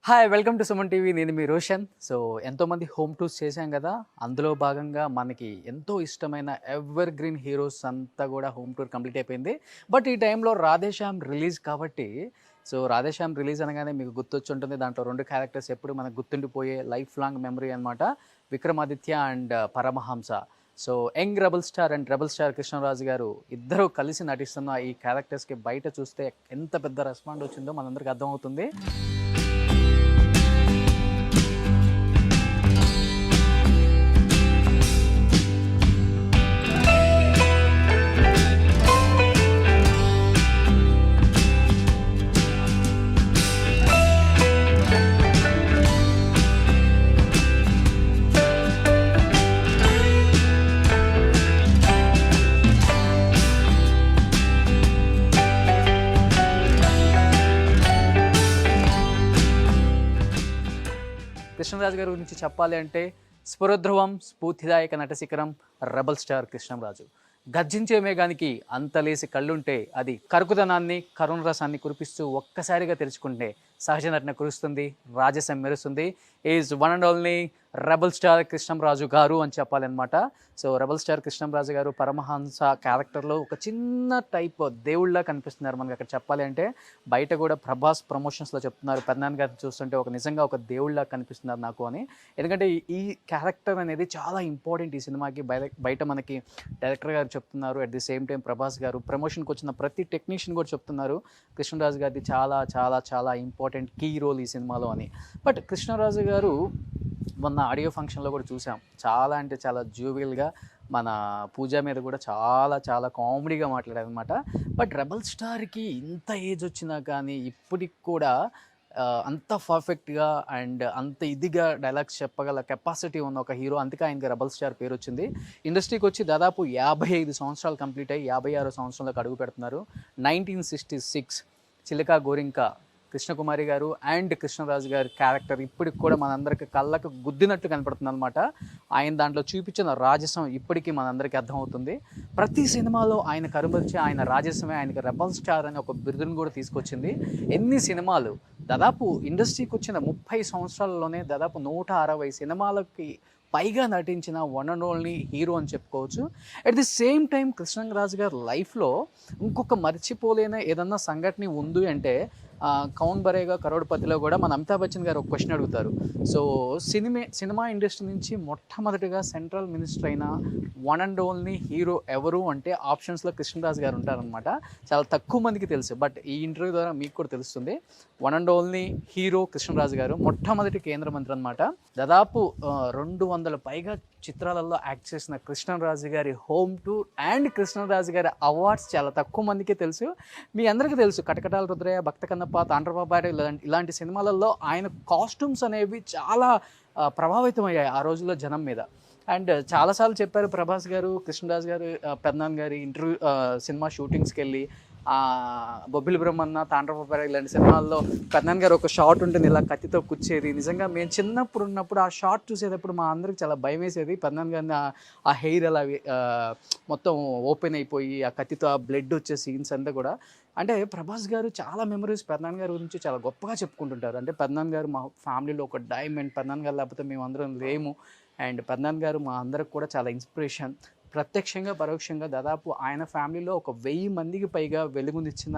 Hi welcome to Suman TV. నేను మీ Roshan. So ఎంతోమంది home tours చేశాం కదా, అందులో భాగంగా మనకి ఎంతో ఇష్టమైన ఎవర్ గ్రీన్ హీరోస్ అంతా కూడా హోమ్ టూర్ కంప్లీట్ అయిపోయింది. బట్ ఈ టైంలో రాధేశ్యామ్ రిలీజ్ కాబట్టి, సో రాధేశ్యామ్ రిలీజ్ అనగానే మీకు గుర్తొచ్చి ఉంటుంది. దాంట్లో రెండు క్యారెక్టర్స్ ఎప్పుడు మనకు గుర్తుండిపోయే లైఫ్ లాంగ్ మెమరీ అనమాట, Vikramaditya and Paramahamsa. So young rebel star and rebel star Krishnaraju garu ఇద్దరు కలిసి నటిస్తున్న ఈ క్యారెక్టర్స్కి బయట చూస్తే ఎంత పెద్ద రెస్పాండ్ వచ్చిందో మనందరికీ అర్థమవుతుంది. కృష్ణరాజు గారి గురించి చెప్పాలి అంటే స్ఫురధ్రువం, స్ఫూర్తిదాయక నటశిఖరం, రెబల్ స్టార్ కృష్ణరాజు. గర్జించే మేఘానికి అంతలేసి కళ్ళుంటే అది కరుకుదనాన్ని, కరుణ రసాన్ని కురిపిస్తూ ఒక్కసారిగా తెరుచుకుంటే సహజ నటన కురుస్తుంది, రాజసం మెరుస్తుంది. Is one and only rebel star Krishnaraju గారు అని చెప్పాలన్నమాట. సో రెబల్ స్టార్ కృష్ణరాజు గారు పరమహంస క్యారెక్టర్లో ఒక చిన్న టైప్ దేవుళ్ళ కనిపిస్తున్నారు మనకి. అక్కడ చెప్పాలి అంటే బయట కూడా ప్రభాస్ ప్రమోషన్స్లో చెప్తున్నారు, పెద్దనాన్న గారిని చూస్తుంటే నిజంగా ఒక దేవుళ్ళ కనిపిస్తున్నారు నాకు అని. ఎందుకంటే ఈ క్యారెక్టర్ అనేది చాలా ఇంపార్టెంట్ ఈ సినిమాకి. బయట మనకి డైరెక్టర్ గారు చెప్తున్నారు, at the same time Prabhas గారు ప్రమోషన్కి వచ్చిన ప్రతి టెక్నీషియన్ కూడా చెప్తున్నారు కృష్ణరాజు గారిది చాలా చాలా చాలా ఇంపార్టెంట్ కీ రోల్ ఈ సినిమాలో అని. బట్ కృష్ణరాజు గారు మొన్న ఆడియో ఫంక్షన్లో కూడా చూసాం, చాలా అంటే చాలా జూవియల్గా మన పూజ మీద కూడా చాలా చాలా కామెడీగా మాట్లాడారనమాట. బట్ రెబల్ స్టార్కి ఇంత ఏజ్ వచ్చినా కానీ ఇప్పటికి కూడా అంత పర్ఫెక్ట్గా అండ్ అంత ఇదిగా డైలాగ్స్ చెప్పగల కెపాసిటీ ఉన్న ఒక హీరో. అందుకే ఆయనకి రెబల్ స్టార్ పేరు వచ్చింది. ఇండస్ట్రీకి వచ్చి దాదాపు 55 సంవత్సరాలు కంప్లీట్ అయ్యి 56 సంవత్సరంలోకి అడుగు పెడుతున్నారు. 1966 చిలక గోరింక కృష్ణకుమారి గారు అండ్ కృష్ణరాజు గారి క్యారెక్టర్ ఇప్పటికి కూడా మనందరికి కళ్ళకు గుద్దినట్టు కనపడుతుంది అనమాట. ఆయన దాంట్లో చూపించిన రాజసం ఇప్పటికీ మనందరికీ అర్థమవుతుంది. ప్రతి సినిమాలో ఆయన కరుబరిచి ఆయన రాజసమే ఆయనకి రెబల్ స్టార్ అని ఒక బిరుదును కూడా తీసుకొచ్చింది. ఎన్ని సినిమాలు, దాదాపు ఇండస్ట్రీకి వచ్చిన 30 సంవత్సరాలలోనే దాదాపు 160 సినిమాలకి పైగా నటించిన వన్ అండ్ ఓన్లీ హీరో అని చెప్పుకోవచ్చు. At the same time Krishnaraju గారి లైఫ్లో ఇంకొక మర్చిపోలేని ఏదన్నా సంఘటన ఉంది అంటే కౌన్ బరేగా కరోడ్పతిలో కూడా మన అమితాబ్ బచ్చన్ గారు ఒక క్వశ్చన్ అడుగుతారు. సో సినిమా ఇండస్ట్రీ నుంచి మొట్టమొదటిగా సెంట్రల్ మినిస్టర్ అయిన వన్ అండ్ ఓన్లీ హీరో ఎవరు అంటే ఆప్షన్స్లో కృష్ణరాజు గారు ఉంటారనమాట. చాలా తక్కువ మందికి తెలుసు, బట్ ఈ ఇంటర్వ్యూ ద్వారా మీకు కూడా తెలుస్తుంది. One and only hero Krishnaraju గారు మొట్టమొదటి కేంద్ర మంత్రి అనమాట. దాదాపు 200 పైగా చిత్రాలలో యాక్ట్ చేసిన కృష్ణరాజు గారి హోమ్ టూర్ అండ్ కృష్ణరాజు గారి అవార్డ్స్ చాలా తక్కువ మందికే తెలుసు. మీ అందరికీ తెలుసు కటకటాల రుద్రయ్య, భక్త కన్నప్ప, తాండ్రపాపారి ఇలాంటి సినిమాలలో ఆయన కాస్ట్యూమ్స్ అనేవి చాలా ప్రభావితం అయ్యాయి ఆ రోజుల్లో జనం మీద. అండ్ చాలాసార్లు చెప్పారు ప్రభాస్ గారు, కృష్ణరాజు గారు, పెద్దనాన్న గారి ఇంటర్వ్యూ సినిమా షూటింగ్స్కి వెళ్ళి బొబ్బిలి బ్రహ్మన్న, తాండ్రపాపారి ఇలాంటి సినిమాల్లో పెద్దనాన్న గారు ఒక షాట్ ఉంటుంది ఇలా కత్తితో కుచ్చేది. నిజంగా మేము చిన్నప్పుడు ఉన్నప్పుడు ఆ షాట్ చూసేటప్పుడు మా అందరికి చాలా భయం వేసేది. పెద్దనాన్న గారిని ఆ హెయిర్ అలా మొత్తం ఓపెన్ అయిపోయి ఆ కత్తితో ఆ బ్లడ్ వచ్చే సీన్స్ అంతా కూడా. అంటే ప్రభాస్ గారు చాలా మెమరీస్ పెద్దనాన్న గారి గురించి చాలా గొప్పగా చెప్పుకుంటుంటారు. అంటే పెద్దనాన్న గారు మా ఫ్యామిలీలో ఒక డైమండ్, పెద్దనాన్న గారు లేకపోతే మేము అందరం లేము. అండ్ పెద్దనాన్న గారు మా అందరికి కూడా చాలా ఇన్స్పిరేషన్. ప్రత్యక్షంగా పరోక్షంగా దాదాపు ఆయన ఫ్యామిలీలో ఒక 1000 మందికి పైగా వెలుగునిచ్చిన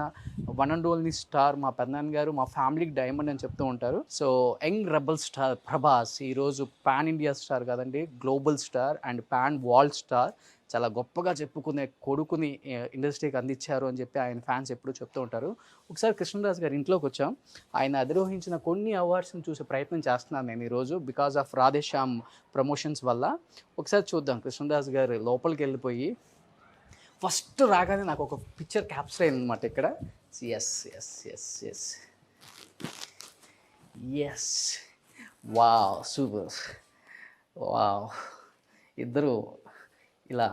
వన్ అండ్ ఓన్లీ స్టార్ మా పెద్దనాన్న గారు, మా ఫ్యామిలీకి డైమండ్ అని చెప్తూ ఉంటారు. So young rebel star Prabhas ఈరోజు పాన్ ఇండియా స్టార్ కాదండి, global star and pan world star. చాలా గొప్పగా చెప్పుకునే కొడుకుని ఇండస్ట్రీకి అందించారు అని చెప్పి ఆయన ఫ్యాన్స్ ఎప్పుడూ చెప్తూ ఉంటారు. ఒకసారి కృష్ణరాజు గారి ఇంట్లోకి వచ్చాం. ఆయన అధిరోహించిన కొన్ని అవార్డ్స్ని చూసే ప్రయత్నం చేస్తున్నాను నేను ఈరోజు బికాజ్ ఆఫ్ రాధేశ్యామ్ ప్రమోషన్స్ వల్ల. ఒకసారి చూద్దాం. కృష్ణరాజు గారు లోపలికి వెళ్ళిపోయి ఫస్ట్ రాగానే నాకు ఒక పిక్చర్ క్యాప్చర్ అయింది అనమాట ఇక్కడ. Yes yes yes yes yes wow, super, wow. ఇద్దరు ఇలా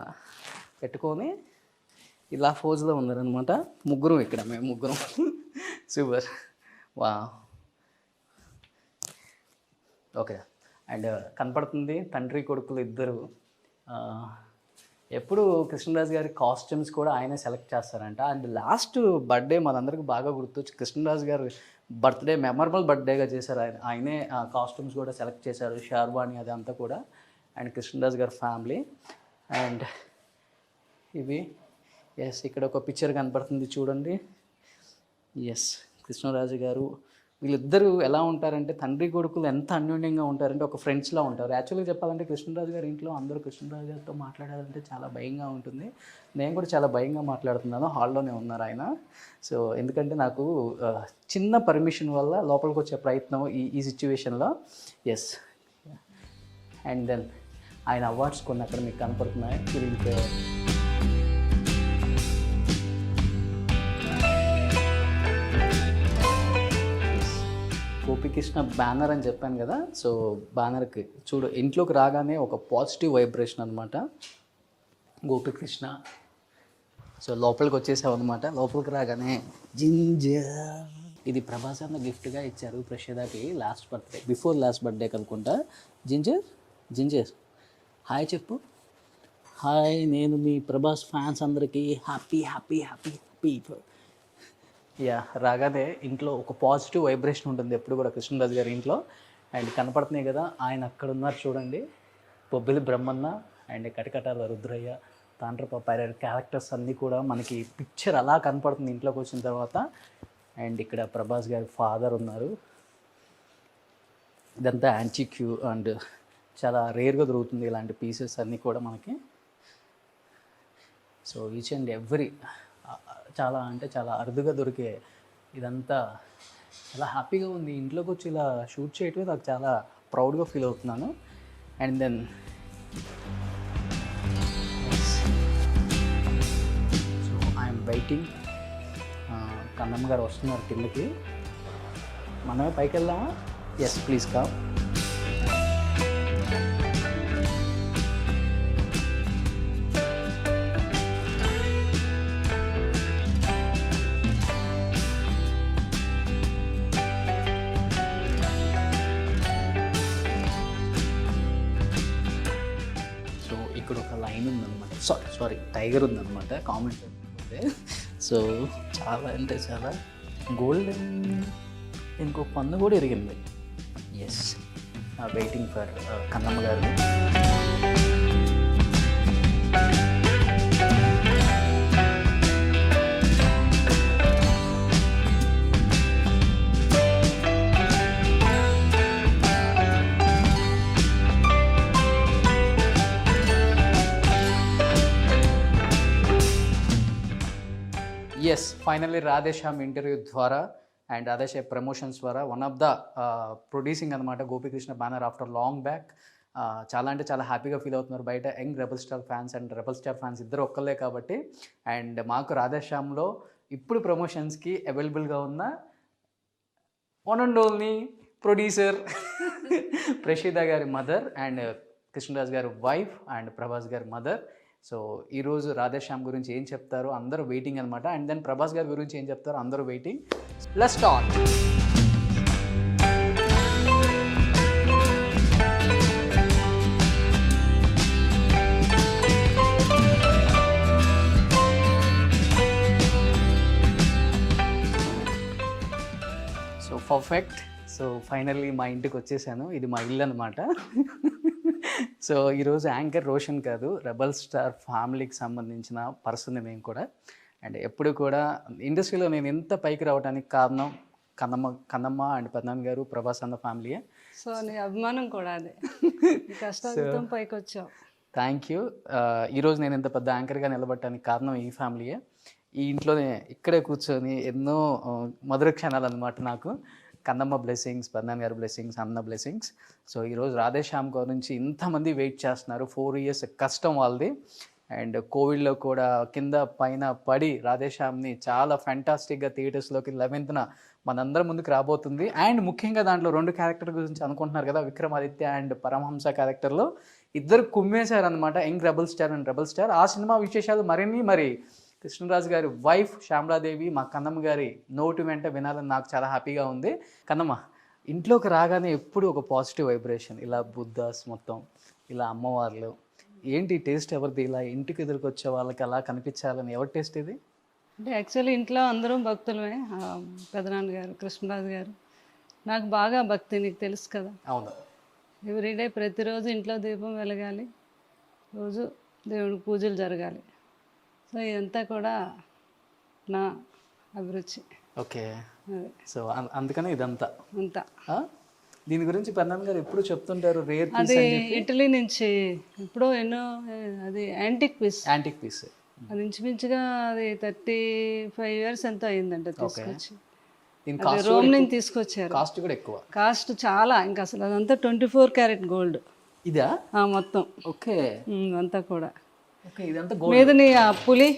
పెట్టుకొని ఇలా ఫోజ్లో ఉన్నారనమాట. ముగ్గురం ఇక్కడ, మేము ముగ్గురం. సూపర్, వా. ఓకే. అండ్ కనపడుతుంది తండ్రి కొడుకులు ఇద్దరు. ఎప్పుడు కృష్ణరాజు గారి కాస్ట్యూమ్స్ కూడా ఆయనే సెలెక్ట్ చేస్తారంట. అండ్ లాస్ట్ బర్త్డే మనందరికీ బాగా గుర్తొచ్చి కృష్ణరాజు గారు బర్త్డే మెమరబుల్ బర్త్డేగా చేశారు. ఆయనే కాస్ట్యూమ్స్ కూడా సెలెక్ట్ చేశారు, షార్వాణి అది అంతా కూడా. అండ్ కృష్ణరాజు గారి ఫ్యామిలీ. అండ్ ఇవి ఇక్కడ ఒక పిక్చర్ కనపడుతుంది చూడండి. కృష్ణరాజు గారు వీళ్ళిద్దరూ ఎలా ఉంటారంటే తండ్రి కొడుకులు ఎంత అన్యోన్యంగా ఉంటారంటే ఒక ఫ్రెండ్స్లా ఉంటారు. యాక్చువల్గా చెప్పాలంటే కృష్ణరాజు గారి ఇంట్లో అందరూ కృష్ణరాజు గారితో మాట్లాడాలంటే చాలా భయంగా ఉంటుంది. నేను కూడా చాలా భయంగా మాట్లాడుతున్నాను, హాల్లోనే ఉన్నారు ఆయన. సో ఎందుకంటే నాకు చిన్న పర్మిషన్ వల్ల లోపలికి వచ్చే ప్రయత్నం ఈ సిచ్యువేషన్లో. అండ్ దెన్ ఆయన అవార్డ్స్ కొన్ని అక్కడ మీకు కనపడుతున్నాయి. గోపికృష్ణ బ్యానర్ అని చెప్పాను కదా. సో బ్యానర్కి చూడు, ఇంట్లోకి రాగానే ఒక పాజిటివ్ వైబ్రేషన్ అనమాట గోపికృష్ణ. సో లోపలికి వచ్చేసావు అనమాట. లోపలికి రాగానే జింజర్, ఇది ప్రభాస్ అన్న గిఫ్ట్గా ఇచ్చారు ప్రషేదాకి బిఫోర్ లాస్ట్ బర్త్డే కనుకుంటా. జింజర్ హాయ్ చెప్పు. హాయ్, నేను మీ ప్రభాస్ ఫ్యాన్స్ అందరికీ హ్యాపీ హ్యాపీ హ్యాపీ హ్యాపీ. రాగానే ఇంట్లో ఒక పాజిటివ్ వైబ్రేషన్ ఉంటుంది ఎప్పుడు కూడా కృష్ణరాజు గారి ఇంట్లో. అండ్ కనపడుతున్నాయి కదా ఆయన అక్కడ ఉన్నారు చూడండి, బొబ్బిలి బ్రహ్మన్న అండ్ కటకటాల రుద్రయ్య, తాండ్రప పైరర్ క్యారెక్టర్స్ అన్నీ కూడా మనకి పిక్చర్ అలా కనపడుతుంది ఇంట్లోకి వచ్చిన తర్వాత. అండ్ ఇక్కడ ప్రభాస్ గారి ఫాదర్ ఉన్నారు. ఇదంతా యాంటిక్యూ అండ్ చాలా రేర్గా దొరుకుతుంది ఇలాంటి పీసెస్ అన్నీ కూడా మనకి. సో ఈచ్ అండ్ ఎవ్రీ చాలా అంటే చాలా అరుదుగా దొరికే ఇదంతా చాలా హ్యాపీగా ఉంది. ఇంట్లోకి వచ్చి ఇలా షూట్ చేయటమే నాకు చాలా ప్రౌడ్గా ఫీల్ అవుతున్నాను. And then so I'm waiting. Kannamma garu వస్తున్నారు కిందకి, మనమే పైకి వెళ్దామా? Please come. ఇక్కడ ఒక లైన్ ఉందన్నమాట, సారీ టైగర్ ఉందన్నమాట కామెంట్. సో చాలా అంటే చాలా గోల్డెన్, ఇంకో పన్ను కూడా ఎరిగింది. వెయిటింగ్ ఫర్ కన్నమ్మ గారు. ఫైనల్లీ రాధేశ్యామ్ ఇంటర్వ్యూ ద్వారా అండ్ రాధేశ్యామ్ ప్రమోషన్స్ ద్వారా వన్ ఆఫ్ ద ప్రొడ్యూసింగ్ అనమాట Gopikrishna banner after long back. చాలా అంటే చాలా హ్యాపీగా ఫీల్ అవుతున్నారు బయట young rebel star fans and rebel star fans ఇద్దరు ఒక్కలే కాబట్టి. అండ్ మాకు రాధేశ్యామ్లో ఇప్పుడు ప్రమోషన్స్కి అవైలబుల్గా ఉన్న వన్ అండ్ ఓన్లీ ప్రొడ్యూసర్ ప్రషీదా గారి మదర్ అండ్ కృష్ణరాజ్ గారి వైఫ్ అండ్ ప్రభాస్ గారి మదర్. సో ఈరోజు రాధేశ్యామ్ గురించి ఏం చెప్తారో అందరూ వెయిటింగ్ అనమాట. అండ్ దెన్ ప్రభాస్ గారి గురించి ఏం చెప్తారో అందరూ waiting. Let's start. So perfect. So finally మా ఇంటికి వచ్చేసాను. ఇది మా ఇల్లు అనమాట. సో ఈరోజు యాంకర్ రోషన్ కాదు, రెబల్ స్టార్ ఫ్యామిలీకి సంబంధించిన పర్సన్ మేము కూడా. అండ్ ఎప్పుడు కూడా ఇండస్ట్రీలో నేను ఎంత పైకి రావడానికి కారణం కన్నమ్మ అండ్ పద్నాన్ గారు, ప్రభాస్ అన్న ఫ్యామిలీయే. సో నీ అభిమానం కూడా అదే, కష్టం పైకి వచ్చావు. Thank you. ఈరోజు నేను ఇంత పెద్ద యాంకర్గా నిలబడటానికి కారణం ఈ ఫ్యామిలీయే. ఈ ఇంట్లోనే ఇక్కడే కూర్చొని ఎన్నో మధుర క్షణాలు అనమాట నాకు. కన్నమ్మ బ్లెస్సింగ్స్, పద్నాన్ గారి బ్లెస్సింగ్స్, అన్న బ్లెస్సింగ్స్. సో ఈరోజు రాధేశ్యామ్ గురించి ఇంతమంది వెయిట్ చేస్తున్నారు. 4 years కష్టం వాళ్ళది. అండ్ కోవిడ్లో కూడా కింద పైన పడి రాధేశ్యామ్ని చాలా ఫ్యాంటాస్టిక్గా థియేటర్స్లోకి 11th మనందరం ముందుకు రాబోతుంది. అండ్ ముఖ్యంగా దాంట్లో 2 క్యారెక్టర్ గురించి అనుకుంటున్నారు కదా, విక్రమాదిత్య అండ్ పరమహంస క్యారెక్టర్లో ఇద్దరు కుమ్మేశారనమాట, young rebel star and rebel star. ఆ సినిమా విశేషాలు మరి కృష్ణరాజు గారి వైఫ్ శ్యామలాదేవి మా కన్నమ్మ గారి నోటి వెంట వినాలని నాకు చాలా హ్యాపీగా ఉంది. కన్నమ్మ, ఇంట్లోకి రాగానే ఎప్పుడు ఒక పాజిటివ్ వైబ్రేషన్, ఇలా బుద్ధాస్ మొత్తం, ఇలా అమ్మవార్లు, ఏంటి టేస్ట్ ఎవరిది? ఇలా ఇంటికి ఎదురుకొచ్చే వాళ్ళకి అలా కనిపించాలని ఎవరి టేస్ట్ ఇది? అంటే యాక్చువల్లీ ఇంట్లో అందరం భక్తులమే. పెదనాన్నగారు కృష్ణరాజు గారు నాకు బాగా భక్తి, నీకు తెలుసు కదా. అవును. ఎవ్రీడే ప్రతిరోజు ఇంట్లో దీపం వెలగాలి, రోజు దేవుడికి పూజలు జరగాలి. సో ఇదంతా కూడా నా అభిరుచి. ఓకే. అదే సో అందుకనే ఇదంతా అంతా. దీని గురించి పెద్దనాన్న గారు ఎప్పుడు చెప్తుంటారు, రేర్ పీస్ అది అని చెప్పి. ఇటలీ నుంచి ఎప్పుడో ఎన్నో, అది యాంటిక్ పీస్. Antique piece. అది ఇంచుమించుగా అది 35 years ఎంతో అయిందంట తీసుకొచ్చి. దీని అది కాస్ట్ రోమ్ నుంచి తీసుకొచ్చారు. కాస్ట్ కూడా ఎక్కువ. కాస్ట్ చాలా, ఇంకా అసలు అదంతా 24 carat గోల్డ్ ఇదా? మొత్తం. ఓకే. అంతా కూడా. ఓకే, ఇదంతా గోల్డ్. మీదని ఆ పులి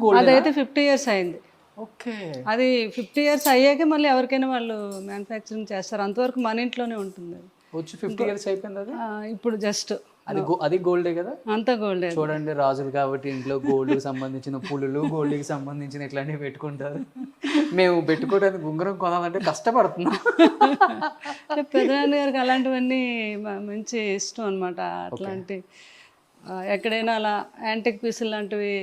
గోల్డ్. అదైతే 50 years అయింది. ఓకే. అది 50 years అయ్యాకే మళ్ళీ ఎవరికైనా వాళ్ళు మ్యానుఫ్యాక్చరింగ్ చేస్తారు. అంతవరకు మన ఇంట్లోనే ఉంటుంది అది. వచ్చి 50 years అయిపోయింది అది. ఇప్పుడు జస్ట్ అది గోల్డే కదా. అంతా గోల్డే. చూడండి, రాజులు కాబట్టి ఇంట్లో గోల్డ్కి సంబంధించిన పులులు, గోల్డ్కి సంబంధించిన ఇట్లాంటివి పెట్టుకుంటారు. మేము పెట్టుకోవడానికి ఉంగరం కొనాలంటే కష్టపడుతున్నాం. పెదనాన్న గారికి అలాంటివన్నీ మంచి ఇష్టం అనమాట. అట్లాంటి ఎక్కడైనా అలా యాంటిక్ పీసులు లాంటివి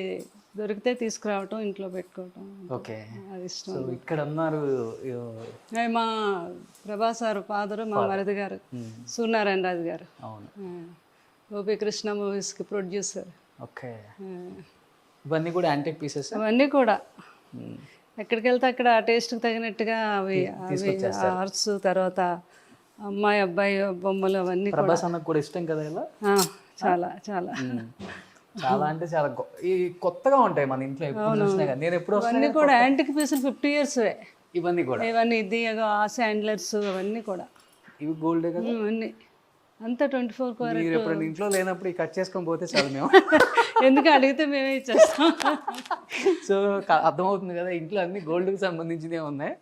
దొరికితే తీసుకురావటం, ఇంట్లో పెట్టుకోవటం. ఓకే, అది ఇష్టం. సో ఇక్కడ అన్నారు మా ప్రభాస్ గారు ఫాదరు, మా మరిది గారు సూర్యనారాయణ రాజు గారు. అవును. గోపి కృష్ణ మూవీస్కి ప్రొడ్యూసర్. ఓకే. ఇవన్నీ కూడా యాంటిక్ పీసెస్. అవన్నీ కూడా ఎక్కడికి వెళ్తే అక్కడ టేస్ట్కి తగినట్టుగా అవి ఆర్ట్స్, తర్వాత అమ్మాయి అబ్బాయి బొమ్మలు అవన్నీ. ప్రభాస్ అన్నకు కూడా ఇష్టం కదా ఇలా. చాలా చాలా చాలా అంటే చాలా ఈ కొత్తగా ఉంటాయి మన ఇంట్లో. ఎప్పుడు చూసినా కానీ నేను ఎప్పుడు అవన్నీ కూడా యాంటిక్ పీసులు 50 years. ఇవన్నీ కూడా ఇవన్నీ ఇది ఆ శాండ్లర్స్ అవన్నీ కూడా ఇవి గోల్డే కదా. ఇవన్నీ అంతా 24 carat. మీరు ఎప్పుడైనా ఇంట్లో లేనప్పుడు కట్ చేసుకొని పోతే చాలు మేము. ఎందుకు అడిగితే మేమే ఇచ్చేస్తాం. సో అర్థమవుతుంది కదా, ఇంట్లో అన్ని గోల్డ్కి సంబంధించినవి ఉన్నాయి.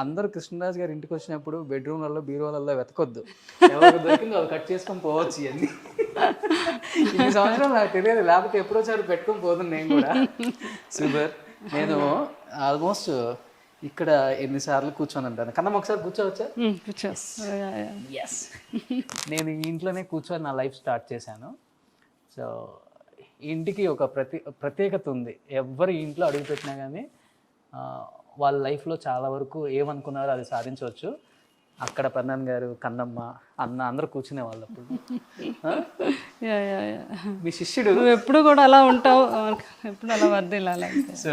అందరూ కృష్ణరాజు గారి ఇంటికి వచ్చినప్పుడు బెడ్రూమ్లలో బీరువాలలో వెతకొద్దు, ఎవరికి దొరికిందో అది కట్ చేసుకొని పోవచ్చు. ఇవన్నీ ఇన్ని సంవత్సరాలు నాకు తెలియదు, లేకపోతే ఎప్పుడోసారి పెట్టుకొని పోతుంది నేను కూడా. సూపర్. నేను ఆల్మోస్ట్ ఇక్కడ ఎన్నిసార్లు కూర్చొని ఉంటాను. కన్నా ఒకసారి కూర్చోవచ్చా? కూర్చో. ఎస్. నేను ఈ ఇంట్లోనే కూర్చొని నా లైఫ్ స్టార్ట్ చేశాను. సో ఇంటికి ఒక ప్రత్యేకత ఉంది. ఎవరి ఇంట్లో అడుగుపెట్టినా కానీ వాళ్ళ లైఫ్లో చాలా వరకు ఏమనుకున్నారో అది సాధించవచ్చు. అక్కడ పెద్దనాన్న గారు, కన్నమ్మ, అన్న అందరూ కూర్చునే వాళ్ళు. అప్పుడు మీ శిష్యుడు. నువ్వు ఎప్పుడు కూడా అలా ఉంటావు, ఎప్పుడు అలా వర్దిల్లాలి. సో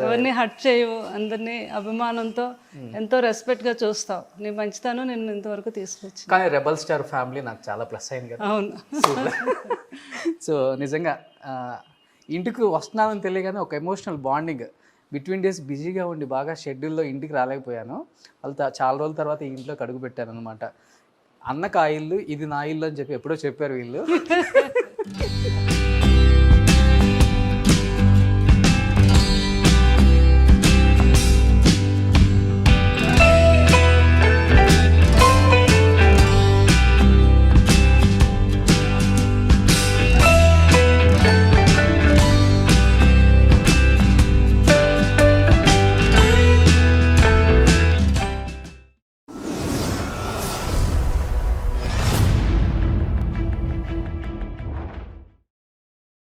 ఎవరిని హర్ట్ చేయవు, అందరినీ అభిమానంతో ఎంతో రెస్పెక్ట్గా చూస్తావు. నీ మంచితనం నేను ఇంతవరకు తీసుకొచ్చి. కానీ రెబల్ స్టార్ ఫ్యామిలీ నాకు చాలా ప్లస్ అయింది కదా. అవును. సో నిజంగా ఇంటికి వస్తున్నానని తెలియగానే ఒక ఎమోషనల్ బాండింగ్. బిట్వీన్ డేస్ బిజీగా ఉండి బాగా షెడ్యూల్లో ఇంటికి రాలేకపోయాను. వాళ్ళు చాలా రోజుల తర్వాత ఈ ఇంట్లోకి అడుగు పెట్టాను అనమాట. అన్నకు ఆ ఇల్లు, ఇది నా ఇల్లు అని చెప్పి ఎప్పుడో చెప్పారు వీళ్ళు.